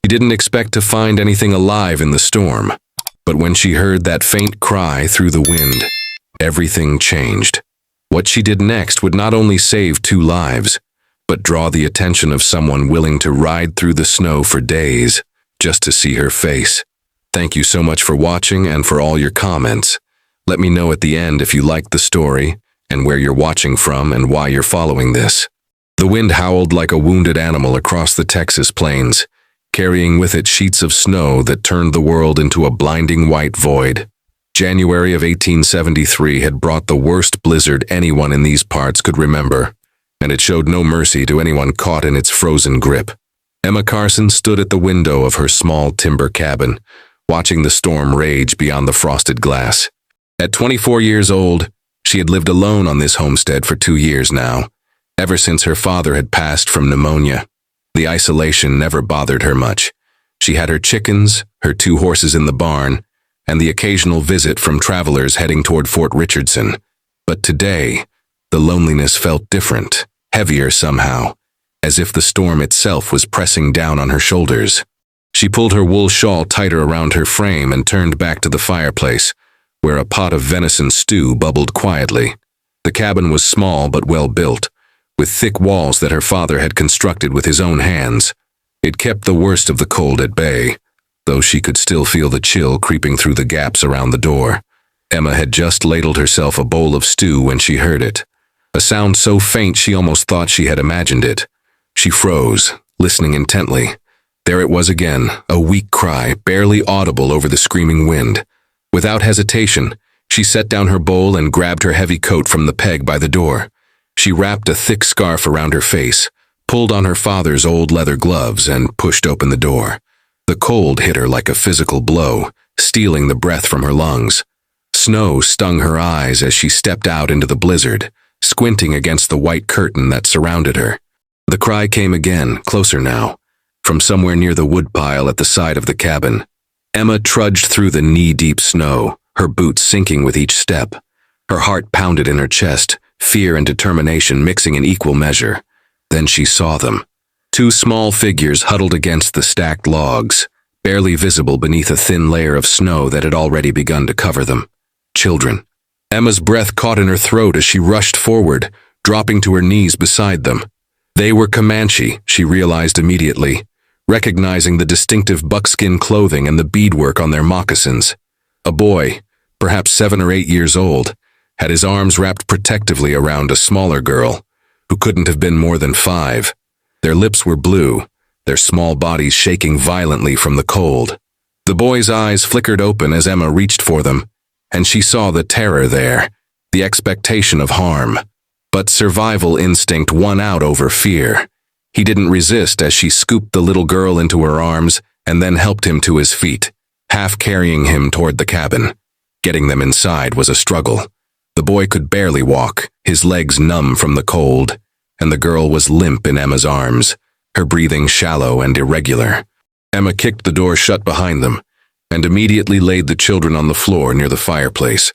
didn't expect to find anything alive in the storm, but when she heard that faint cry through the wind, everything changed. What she did next would not only save 2 lives, but draw the attention of someone willing to ride through the snow for days just to see her face. Thank you so much for watching and for all your comments. Let me know at the end if you liked the story and where you're watching from and why you're following this. The wind howled like a wounded animal across the Texas plains, carrying with it sheets of snow that turned the world into a blinding white void. January of 1873 had brought the worst blizzard anyone in these parts could remember, and it showed no mercy to anyone caught in its frozen grip. Emma Carson stood at the window of her small timber cabin, watching the storm rage beyond the frosted glass. At 24 years old, she had lived alone on this homestead for 2 years now, ever since her father had passed from pneumonia. The isolation never bothered her much. She had her chickens, her 2 horses in the barn, and the occasional visit from travelers heading toward Fort Richardson. But today, the loneliness felt different, heavier somehow, as if the storm itself was pressing down on her shoulders. She pulled her wool shawl tighter around her frame and turned back to the fireplace, where a pot of venison stew bubbled quietly. The cabin was small but well built, with thick walls that her father had constructed with his own hands. It kept the worst of the cold at bay, though she could still feel the chill creeping through the gaps around the door. Emma had just ladled herself a bowl of stew when she heard it, a sound so faint she almost thought she had imagined it. She froze, listening intently. There it was again, a weak cry, barely audible over the screaming wind. Without hesitation, she set down her bowl and grabbed her heavy coat from the peg by the door. She wrapped a thick scarf around her face, pulled on her father's old leather gloves, and pushed open the door. The cold hit her like a physical blow, stealing the breath from her lungs. Snow stung her eyes as she stepped out into the blizzard, squinting against the white curtain that surrounded her. The cry came again, closer now, from somewhere near the woodpile at the side of the cabin. Emma trudged through the knee-deep snow, her boots sinking with each step. Her heart pounded in her chest, fear and determination mixing in equal measure. Then she saw them. 2 small figures huddled against the stacked logs, barely visible beneath a thin layer of snow that had already begun to cover them. Children. Emma's breath caught in her throat as she rushed forward, dropping to her knees beside them. They were Comanche, she realized immediately, recognizing the distinctive buckskin clothing and the beadwork on their moccasins. A boy, perhaps 7 or 8 years old, had his arms wrapped protectively around a smaller girl, who couldn't have been more than 5. Their lips were blue, their small bodies shaking violently from the cold. The boy's eyes flickered open as Emma reached for them, and she saw the terror there, the expectation of harm. But survival instinct won out over fear. He didn't resist as she scooped the little girl into her arms and then helped him to his feet, half carrying him toward the cabin. Getting them inside was a struggle. The boy could barely walk, his legs numb from the cold, and the girl was limp in Emma's arms, her breathing shallow and irregular. Emma kicked the door shut behind them, and immediately laid the children on the floor near the fireplace,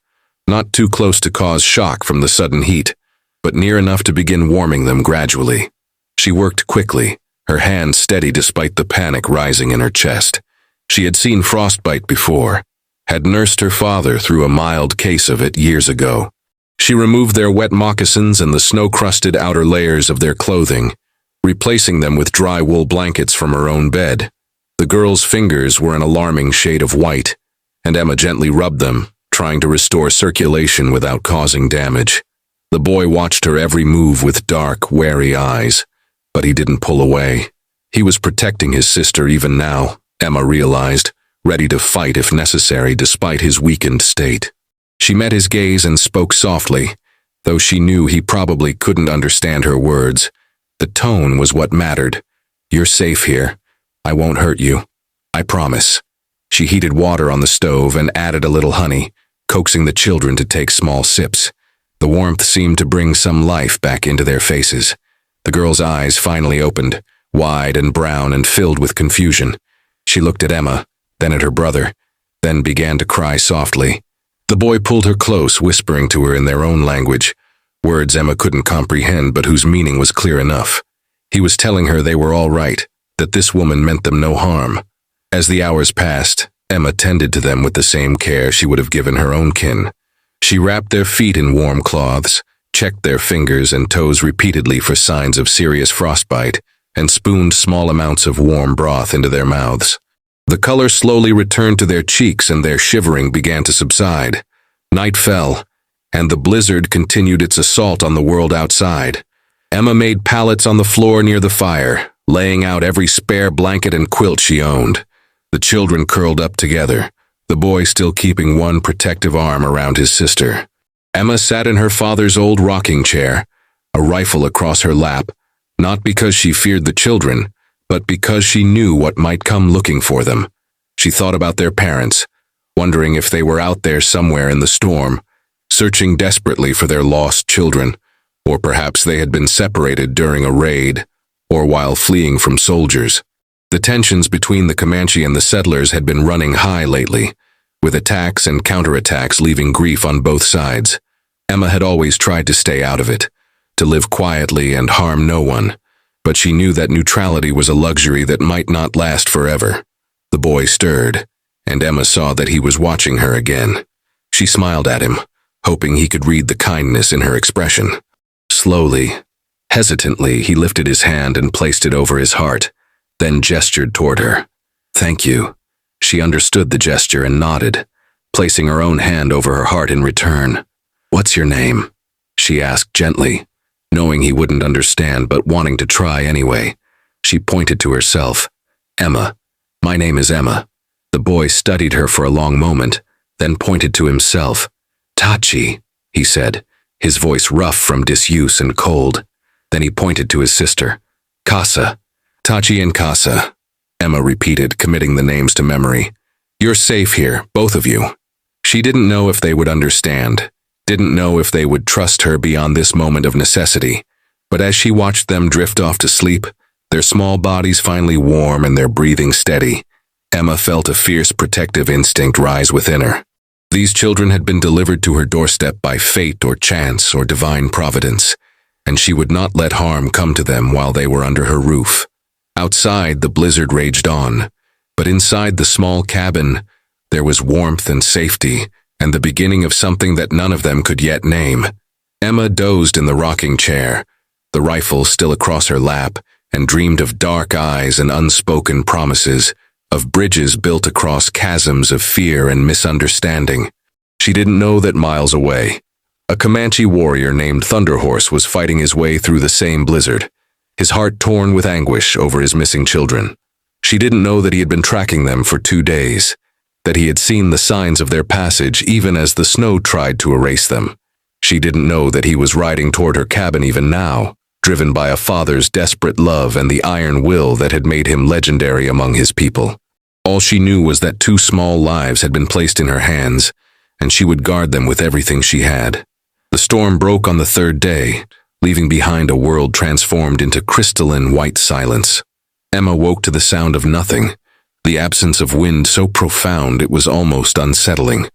not too close to cause shock from the sudden heat, but near enough to begin warming them gradually. She worked quickly, her hands steady despite the panic rising in her chest. She had seen frostbite before, had nursed her father through a mild case of it years ago. She removed their wet moccasins and the snow-crusted outer layers of their clothing, replacing them with dry wool blankets from her own bed. The girl's fingers were an alarming shade of white, and Emma gently rubbed them, trying to restore circulation without causing damage. The boy watched her every move with dark, wary eyes, but he didn't pull away. He was protecting his sister even now, Emma realized, ready to fight if necessary despite his weakened state. She met his gaze and spoke softly, though she knew he probably couldn't understand her words. The tone was what mattered. "You're safe here. I won't hurt you. I promise." She heated water on the stove and added a little honey, coaxing the children to take small sips. The warmth seemed to bring some life back into their faces. The girl's eyes finally opened, wide and brown and filled with confusion. She looked at Emma, then at her brother, then began to cry softly. The boy pulled her close, whispering to her in their own language, words Emma couldn't comprehend but whose meaning was clear enough. He was telling her they were all right, that this woman meant them no harm. As the hours passed, Emma tended to them with the same care she would have given her own kin. She wrapped their feet in warm cloths, checked their fingers and toes repeatedly for signs of serious frostbite, and spooned small amounts of warm broth into their mouths. The color slowly returned to their cheeks and their shivering began to subside. Night fell, and the blizzard continued its assault on the world outside. Emma made pallets on the floor near the fire, laying out every spare blanket and quilt she owned. The children curled up together, the boy still keeping one protective arm around his sister. Emma sat in her father's old rocking chair, a rifle across her lap, not because she feared the children, but because she knew what might come looking for them. She thought about their parents, wondering if they were out there somewhere in the storm, searching desperately for their lost children, or perhaps they had been separated during a raid, or while fleeing from soldiers. The tensions between the Comanche and the settlers had been running high lately, with attacks and counterattacks leaving grief on both sides. Emma had always tried to stay out of it, to live quietly and harm no one, but she knew that neutrality was a luxury that might not last forever. The boy stirred, and Emma saw that he was watching her again. She smiled at him, hoping he could read the kindness in her expression. Slowly, hesitantly, he lifted his hand and placed it over his heart, then gestured toward her. "Thank you." She understood the gesture and nodded, placing her own hand over her heart in return. "What's your name?" she asked gently, knowing he wouldn't understand but wanting to try anyway. She pointed to herself. "Emma. My name is Emma." The boy studied her for a long moment, then pointed to himself. "Tachi," he said, his voice rough from disuse and cold. Then he pointed to his sister. "Casa." "Tachi and Casa," Emma repeated, committing the names to memory. "You're safe here, both of you." She didn't know if they would understand, didn't know if they would trust her beyond this moment of necessity, but as she watched them drift off to sleep, their small bodies finally warm and their breathing steady, Emma felt a fierce protective instinct rise within her. These children had been delivered to her doorstep by fate or chance or divine providence, and she would not let harm come to them while they were under her roof. Outside, the blizzard raged on, but inside the small cabin, there was warmth and safety, and the beginning of something that none of them could yet name. Emma dozed in the rocking chair, the rifle still across her lap, and dreamed of dark eyes and unspoken promises, of bridges built across chasms of fear and misunderstanding. She didn't know that miles away, a Comanche warrior named Thunderhorse was fighting his way through the same blizzard, his heart torn with anguish over his missing children. She didn't know that he had been tracking them for 2 days, that he had seen the signs of their passage even as the snow tried to erase them. She didn't know that he was riding toward her cabin even now, driven by a father's desperate love and the iron will that had made him legendary among his people. All she knew was that 2 small lives had been placed in her hands, and she would guard them with everything she had. The storm broke on the 3rd day, leaving behind a world transformed into crystalline white silence. Emma woke to the sound of nothing, the absence of wind so profound it was almost unsettling.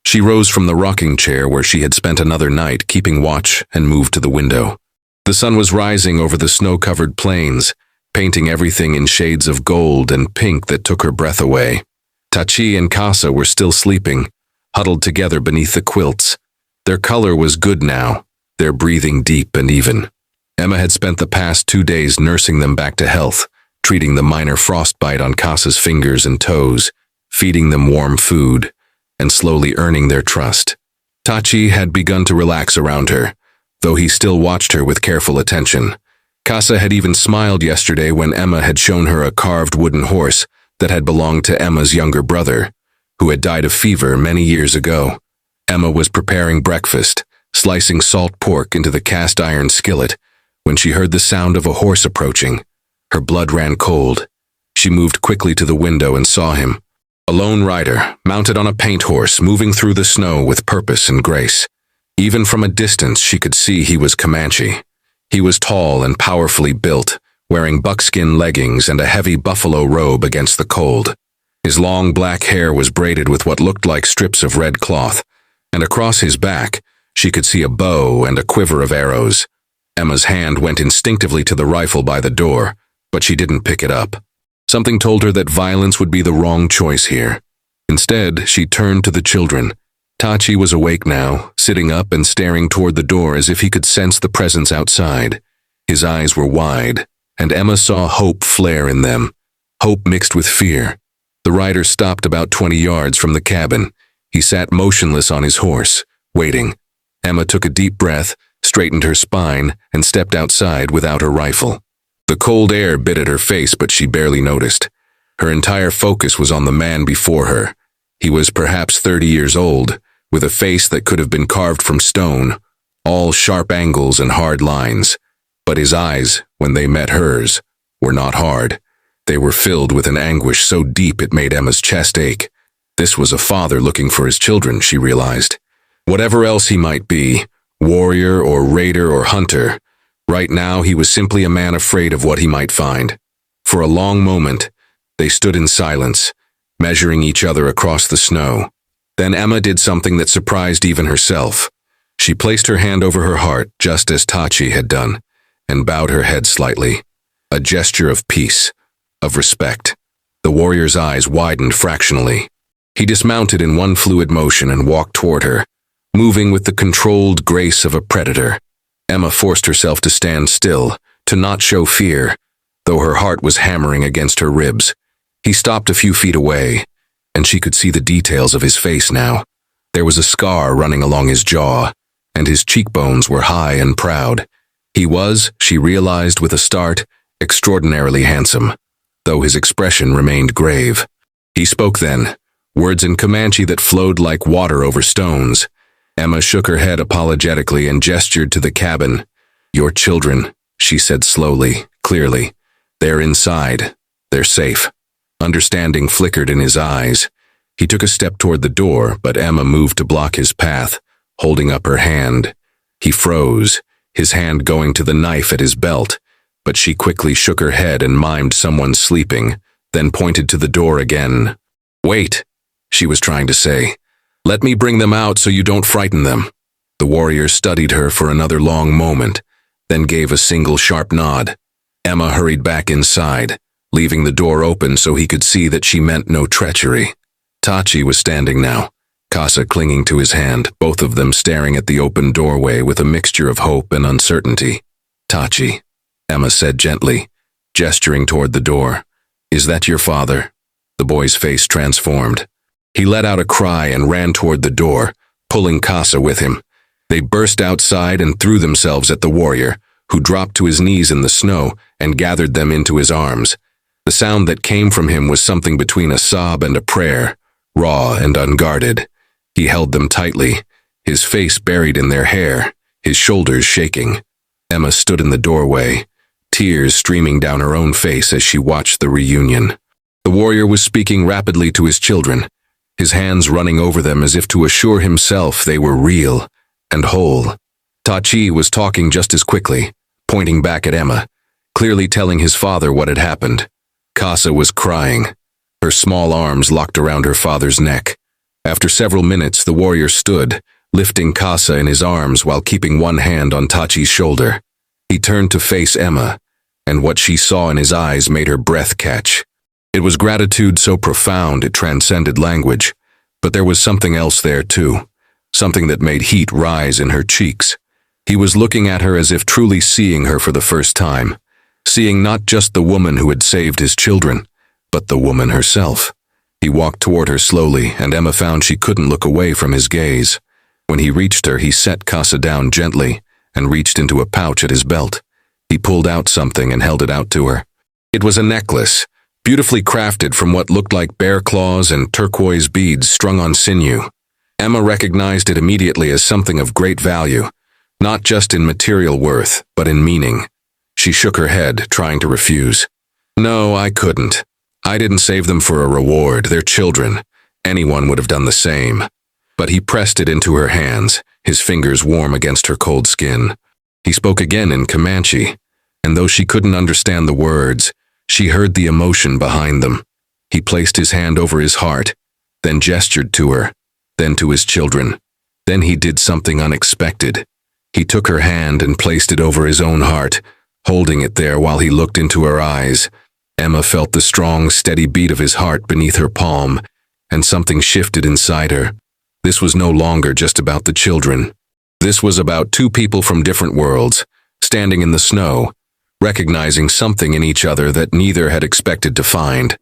She rose from the rocking chair where she had spent another night keeping watch and moved to the window. The sun was rising over the snow-covered plains, painting everything in shades of gold and pink that took her breath away. Tachi and Casa were still sleeping, huddled together beneath the quilts. Their color was good now, their breathing deep and even. Emma had spent the past 2 days nursing them back to health, treating the minor frostbite on Casa's fingers and toes, feeding them warm food, and slowly earning their trust. Tachi had begun to relax around her, though he still watched her with careful attention. Casa had even smiled yesterday when Emma had shown her a carved wooden horse that had belonged to Emma's younger brother, who had died of fever many years ago. Emma was preparing breakfast, slicing salt pork into the cast iron skillet, when she heard the sound of a horse approaching. Her blood ran cold. She moved quickly to the window and saw him. A lone rider, mounted on a paint horse, moving through the snow with purpose and grace. Even from a distance she could see he was Comanche. He was tall and powerfully built, wearing buckskin leggings and a heavy buffalo robe against the cold. His long black hair was braided with what looked like strips of red cloth, and across his back she could see a bow and a quiver of arrows. Emma's hand went instinctively to the rifle by the door, but she didn't pick it up. Something told her that violence would be the wrong choice here. Instead, she turned to the children. Tachi was awake now, sitting up and staring toward the door as if he could sense the presence outside. His eyes were wide, and Emma saw hope flare in them. Hope mixed with fear. The rider stopped about 20 yards from the cabin. He sat motionless on his horse, waiting. Emma took a deep breath, straightened her spine, and stepped outside without her rifle. The cold air bit at her face, but she barely noticed. Her entire focus was on the man before her. He was perhaps 30 years old, with a face that could have been carved from stone, all sharp angles and hard lines. But his eyes, when they met hers, were not hard. They were filled with an anguish so deep it made Emma's chest ache. This was a father looking for his children, she realized. Whatever else he might be, warrior or raider or hunter, right now he was simply a man afraid of what he might find. For a long moment, they stood in silence, measuring each other across the snow. Then Emma did something that surprised even herself. She placed her hand over her heart, just as Tachi had done, and bowed her head slightly. A gesture of peace, of respect. The warrior's eyes widened fractionally. He dismounted in one fluid motion and walked toward her, moving with the controlled grace of a predator. Emma forced herself to stand still, to not show fear, though her heart was hammering against her ribs. He stopped a few feet away, and she could see the details of his face now. There was a scar running along his jaw, and his cheekbones were high and proud. He was, she realized with a start, extraordinarily handsome, though his expression remained grave. He spoke then, words in Comanche that flowed like water over stones. Emma shook her head apologetically and gestured to the cabin. "Your children," she said slowly, clearly. "They're inside. They're safe." Understanding flickered in his eyes. He took a step toward the door, but Emma moved to block his path, holding up her hand. He froze, his hand going to the knife at his belt, but she quickly shook her head and mimed someone sleeping, then pointed to the door again. "Wait," she was trying to say. "Let me bring them out so you don't frighten them." The warrior studied her for another long moment, then gave a single sharp nod. Emma hurried back inside, leaving the door open so he could see that she meant no treachery. Tachi was standing now, Casa clinging to his hand, both of them staring at the open doorway with a mixture of hope and uncertainty. "Tachi," Emma said gently, gesturing toward the door. "Is that your father?" The boy's face transformed. He let out a cry and ran toward the door, pulling Casa with him. They burst outside and threw themselves at the warrior, who dropped to his knees in the snow and gathered them into his arms. The sound that came from him was something between a sob and a prayer, raw and unguarded. He held them tightly, his face buried in their hair, his shoulders shaking. Emma stood in the doorway, tears streaming down her own face as she watched the reunion. The warrior was speaking rapidly to his children, his hands running over them as if to assure himself they were real and whole. Tachi was talking just as quickly, pointing back at Emma, clearly telling his father what had happened. Casa was crying, her small arms locked around her father's neck. After several minutes, the warrior stood, lifting Casa in his arms while keeping one hand on Tachi's shoulder. He turned to face Emma, and what she saw in his eyes made her breath catch. It was gratitude so profound it transcended language, but there was something else there too, something that made heat rise in her cheeks. He was looking at her as if truly seeing her for the first time, seeing not just the woman who had saved his children, but the woman herself. He walked toward her slowly, and Emma found she couldn't look away from his gaze. When he reached her, he set Casa down gently and reached into a pouch at his belt. He pulled out something and held it out to her. It was a necklace, beautifully crafted from what looked like bear claws and turquoise beads strung on sinew. Emma recognized it immediately as something of great value, not just in material worth, but in meaning. She shook her head, trying to refuse. "No, I couldn't. I didn't save them for a reward. They're children. Anyone would have done the same." But he pressed it into her hands, his fingers warm against her cold skin. He spoke again in Comanche, and though she couldn't understand the words, she heard the emotion behind them. He placed his hand over his heart, then gestured to her, then to his children. Then he did something unexpected. He took her hand and placed it over his own heart, holding it there while he looked into her eyes. Emma felt the strong, steady beat of his heart beneath her palm, and something shifted inside her. This was no longer just about the children. This was about two people from different worlds, standing in the snow, recognizing something in each other that neither had expected to find.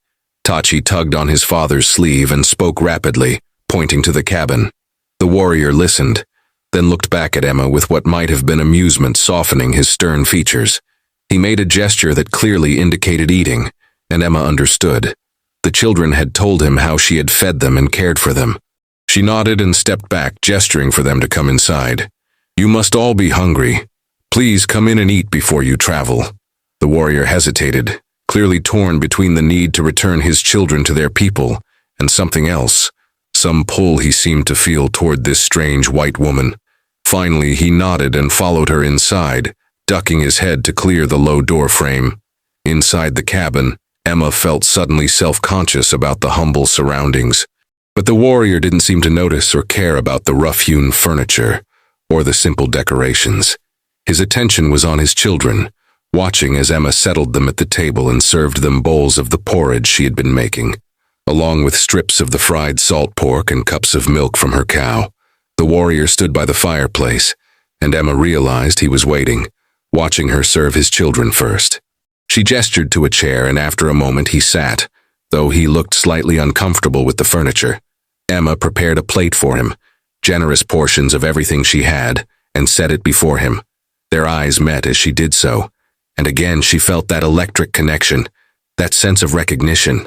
Tachi tugged on his father's sleeve and spoke rapidly, pointing to the cabin. The warrior listened, then looked back at Emma with what might have been amusement softening his stern features. He made a gesture that clearly indicated eating, and Emma understood. The children had told him how she had fed them and cared for them. She nodded and stepped back, gesturing for them to come inside. "You must all be hungry. Please come in and eat before you travel." The warrior hesitated, clearly torn between the need to return his children to their people and something else, some pull he seemed to feel toward this strange white woman. Finally, he nodded and followed her inside, ducking his head to clear the low door frame. Inside the cabin, Emma felt suddenly self-conscious about the humble surroundings. But the warrior didn't seem to notice or care about the rough-hewn furniture or the simple decorations. His attention was on his children, watching as Emma settled them at the table and served them bowls of the porridge she had been making, along with strips of the fried salt pork and cups of milk from her cow. The warrior stood by the fireplace, and Emma realized he was waiting, watching her serve his children first. She gestured to a chair, and after a moment he sat, though he looked slightly uncomfortable with the furniture. Emma prepared a plate for him, generous portions of everything she had, and set it before him. Their eyes met as she did so, and again she felt that electric connection, that sense of recognition.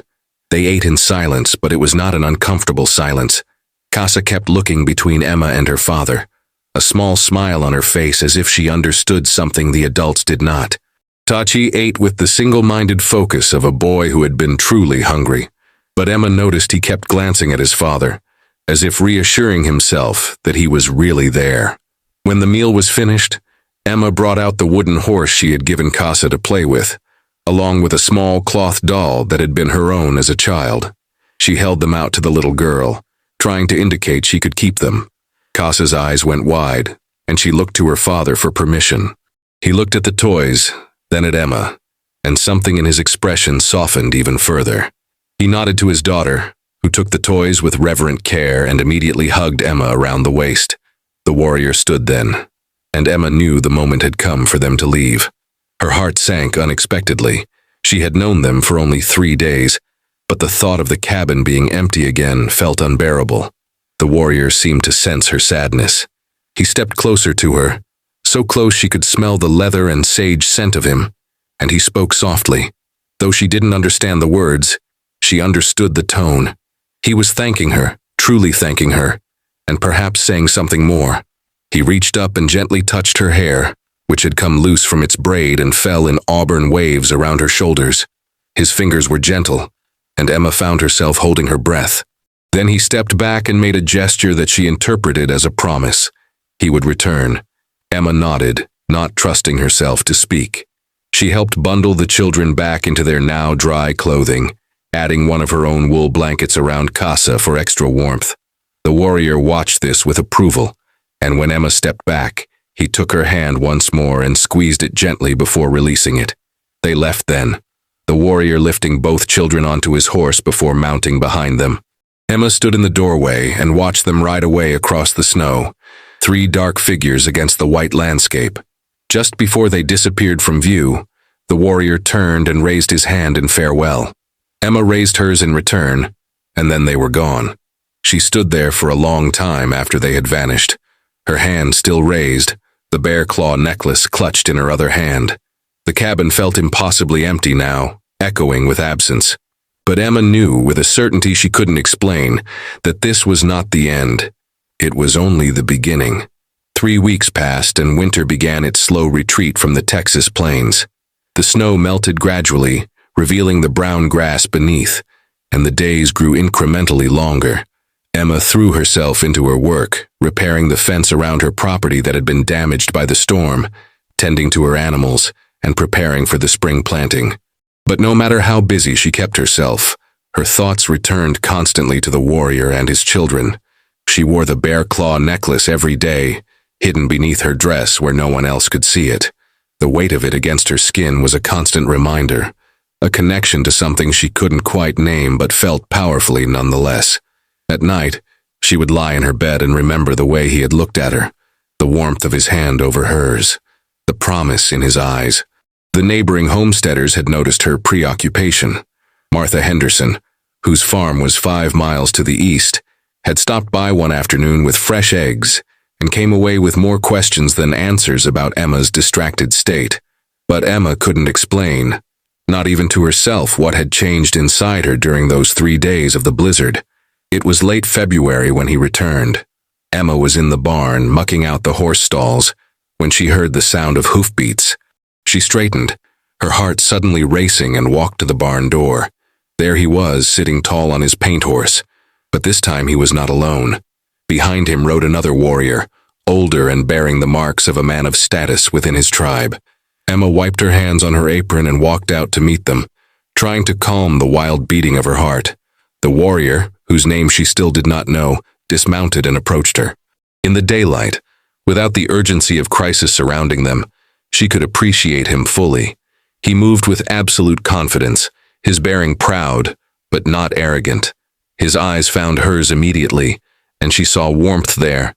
They ate in silence, but it was not an uncomfortable silence. Casa kept looking between Emma and her father, a small smile on her face as if she understood something the adults did not. Tachi ate with the single-minded focus of a boy who had been truly hungry, but Emma noticed he kept glancing at his father, as if reassuring himself that he was really there. When the meal was finished, Emma brought out the wooden horse she had given Casa to play with, along with a small cloth doll that had been her own as a child. She held them out to the little girl, trying to indicate she could keep them. Casa's eyes went wide, and she looked to her father for permission. He looked at the toys, then at Emma, and something in his expression softened even further. He nodded to his daughter, who took the toys with reverent care and immediately hugged Emma around the waist. The warrior stood then, and Emma knew the moment had come for them to leave. Her heart sank unexpectedly. She had known them for only 3 days, but the thought of the cabin being empty again felt unbearable. The warrior seemed to sense her sadness. He stepped closer to her, so close she could smell the leather and sage scent of him, and he spoke softly. Though she didn't understand the words, she understood the tone. He was thanking her, truly thanking her, and perhaps saying something more. He reached up and gently touched her hair, which had come loose from its braid and fell in auburn waves around her shoulders. His fingers were gentle, and Emma found herself holding her breath. Then he stepped back and made a gesture that she interpreted as a promise. He would return. Emma nodded, not trusting herself to speak. She helped bundle the children back into their now dry clothing, adding one of her own wool blankets around Casa for extra warmth. The warrior watched this with approval, and when Emma stepped back, he took her hand once more and squeezed it gently before releasing it. They left then, the warrior lifting both children onto his horse before mounting behind them. Emma stood in the doorway and watched them ride away across the snow, 3 dark figures against the white landscape. Just before they disappeared from view, the warrior turned and raised his hand in farewell. Emma raised hers in return, and then they were gone. She stood there for a long time after they had vanished, her hand still raised, the bear claw necklace clutched in her other hand. The cabin felt impossibly empty now, echoing with absence. But Emma knew, with a certainty she couldn't explain, that this was not the end. It was only the beginning. 3 weeks passed and winter began its slow retreat from the Texas plains. The snow melted gradually, revealing the brown grass beneath, and the days grew incrementally longer. Emma threw herself into her work, repairing the fence around her property that had been damaged by the storm, tending to her animals, and preparing for the spring planting. But no matter how busy she kept herself, her thoughts returned constantly to the warrior and his children. She wore the bear claw necklace every day, hidden beneath her dress where no one else could see it. The weight of it against her skin was a constant reminder. a connection to something she couldn't quite name but felt powerfully nonetheless. At night, she would lie in her bed and remember the way he had looked at her, the warmth of his hand over hers, the promise in his eyes. The neighboring homesteaders had noticed her preoccupation. Martha Henderson, whose farm was 5 miles to the east, had stopped by one afternoon with fresh eggs and came away with more questions than answers about Emma's distracted state. But Emma couldn't explain, not even to herself, what had changed inside her during those 3 days of the blizzard. It was late February when he returned. Emma was in the barn, mucking out the horse stalls, when she heard the sound of hoofbeats. She straightened, her heart suddenly racing, and walked to the barn door. There he was, sitting tall on his paint horse. But this time he was not alone. Behind him rode another warrior, older and bearing the marks of a man of status within his tribe. Emma wiped her hands on her apron and walked out to meet them, trying to calm the wild beating of her heart. The warrior, whose name she still did not know, dismounted and approached her. In the daylight, without the urgency of crisis surrounding them, she could appreciate him fully. He moved with absolute confidence, his bearing proud, but not arrogant. His eyes found hers immediately, and she saw warmth there,